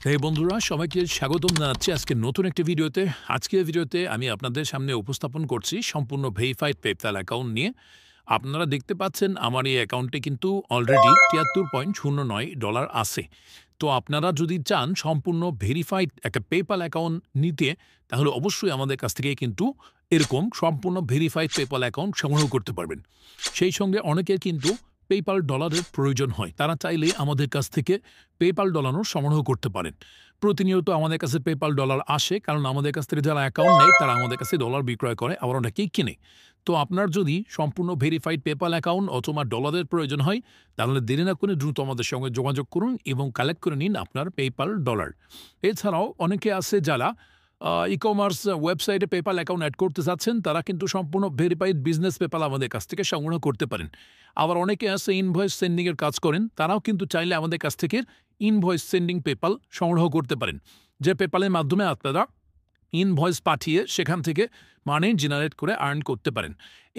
এই বন্ধুরা সবাইকে স্বাগতম জানাচ্ছি আজকে নতুন একটি ভিডিওতে। আজকের ভিডিওতে আমি আপনাদের সামনে উপস্থাপন করছি সম্পূর্ণ ভেরিফাইড পেপ্যাল অ্যাকাউন্ট নিয়ে। আপনারা দেখতে পাচ্ছেন আমার এই অ্যাকাউন্টে কিন্তু অলরেডি $73.09 আছে। তো আপনারা যদি চান সম্পূর্ণ ভেরিফাইড একটা পেপ্যাল অ্যাকাউন্ট নিতে, তাহলে অবশ্যই আমাদের কাছ থেকে কিন্তু এরকম সম্পূর্ণ ভেরিফাইড পেপ্যাল অ্যাকাউন্ট সংগ্রহ করতে পারবেন। সেই সঙ্গে অনেকের কিন্তু পেপ্যাল ডলারের প্রয়োজন হয়, তারা চাইলে আমাদের কাছ থেকে পেপ্যাল ডলারও সংগ্রহ করতে পারেন। প্রতিনিয়ত আমাদের কাছে পেপ্যাল ডলার আসে, কারণ আমাদের কাছ থেকে যারা অ্যাকাউন্ট নেয় তারা আমাদের কাছে ডলার বিক্রয় করে, আবার অনেকেই কিনে। তো আপনার যদি সম্পূর্ণ ভেরিফাইড পেপ্যাল অ্যাকাউন্ট অথবা ডলারের প্রয়োজন হয়, তাহলে দেরি না করে দ্রুত আমাদের সঙ্গে যোগাযোগ করুন এবং কালেক্ট করে নিন আপনার পেপ্যাল ডলার। এছাড়াও অনেকে আছে যারা ই-কমার্স ওয়েবসাইটে পেপ্যাল অ্যাকাউন্ট অ্যাড করতে চাচ্ছেন, তারা কিন্তু সম্পূর্ণ ভেরিফাইড বিজনেস পেপ্যাল আমাদের কাছ থেকে সংগ্রহ করতে পারেন। আবার অনেকে আছে ইনভয়েস সেন্ডিংয়ের কাজ করেন, তারাও কিন্তু চাইলে আমাদের কাছ থেকে ইনভয়েস সেন্ডিং পেপ্যাল সংগ্রহ করতে পারেন, যে পেপ্যালের মাধ্যমে আপনারা ইনভয়েস পাঠিয়ে সেখান থেকে মানি জেনারেট করে আর্ন করতে পারেন।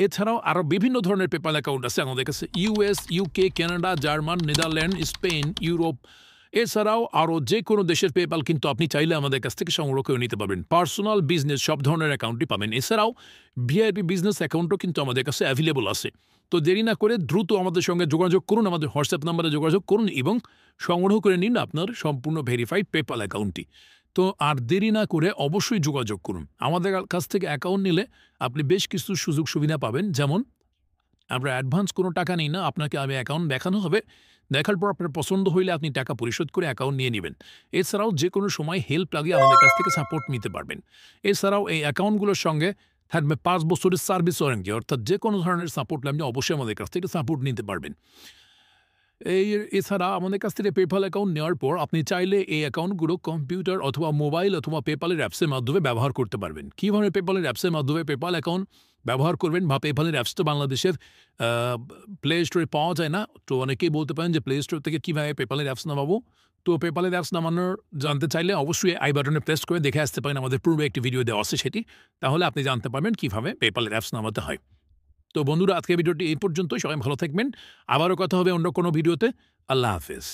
এছাড়াও আরও বিভিন্ন ধরনের পেপ্যাল অ্যাকাউন্ট আছে আমাদের কাছে, US, UK, Canada, German, Netherland, Spain, Europe. এছাড়াও আরও যে কোনো দেশের পেপ্যাল কিন্তু আপনি চাইলে আমাদের কাছ থেকে সংগ্রহ করে নিতে পারবেন। পার্সোনাল, বিজনেস সব ধরনের অ্যাকাউন্টই পাবেন। এছাড়াও ভিআইপি বিজনেস অ্যাকাউন্টও কিন্তু আমাদের কাছে অ্যাভেলেবল আছে। তো দেরি না করে দ্রুত আমাদের সঙ্গে যোগাযোগ করুন, আমাদের হোয়াটসঅ্যাপ নাম্বারে যোগাযোগ করুন এবং সংগ্রহ করে নিন আপনার সম্পূর্ণ ভেরিফাইড পেপ্যাল অ্যাকাউন্টটি। তো আর দেরি না করে অবশ্যই যোগাযোগ করুন। আমাদের কাছ থেকে অ্যাকাউন্ট নিলে আপনি বেশ কিছু সুযোগ সুবিধা পাবেন, যেমন আমরা অ্যাডভান্স কোনো টাকা নিই না, আপনাকে আমি অ্যাকাউন্ট দেখানো হবে, দেখার পর আপনার পছন্দ হইলে আপনি টাকা পরিশোধ করে অ্যাকাউন্ট নিয়ে নেবেন। এছাড়াও যে কোনো সময় হেল্প লাগিয়ে আমাদের কাছ থেকে সাপোর্ট নিতে পারবেন। এছাড়াও এই অ্যাকাউন্টগুলোর সঙ্গে থাকবে 5 বছরের সার্ভিস ওয়ারেন্টি, অর্থাৎ যে কোনো ধরনের সাপোর্ট আপনি অবশ্যই আমাদের কাছ থেকে সাপোর্ট নিতে পারবেন। এছাড়া আমাদের কাছ থেকে পেপ্যাল অ্যাকাউন্ট নেওয়ার পর আপনি চাইলে এই অ্যাকাউন্টগুলো কম্পিউটার অথবা মোবাইল অথবা পেপ্যালের অ্যাপসের মাধ্যমে ব্যবহার করতে পারবেন। কীভাবে পেপ্যালের অ্যাপসের মাধ্যমে পেপ্যাল অ্যাকাউন্ট ব্যবহার করবেন, বা পেপ্যালের অ্যাপস তো বাংলাদেশের প্লে স্টোরে পাওয়া যায় না। তো অনেকেই বলতে পারেন যে প্লে স্টোর থেকে কীভাবে পেপ্যালের অ্যাপস নামাবো। তো পেপ্যালের অ্যাপস নামানোর জানতে চাইলে অবশ্যই আই বাটনে প্রেস করে দেখে আসতে পারেন, আমাদের পূর্বে একটি ভিডিও দেওয়া আছে সেটি, তাহলে আপনি জানতে পারবেন কীভাবে পেপ্যালের অ্যাপস নামাতে হয়। তো বন্ধুরা, আজকের ভিডিওটি এই পর্যন্তই। সবাই ভালো থাকবেন, আবারও কথা হবে অন্য কোনো ভিডিওতে। আল্লাহ হাফেজ।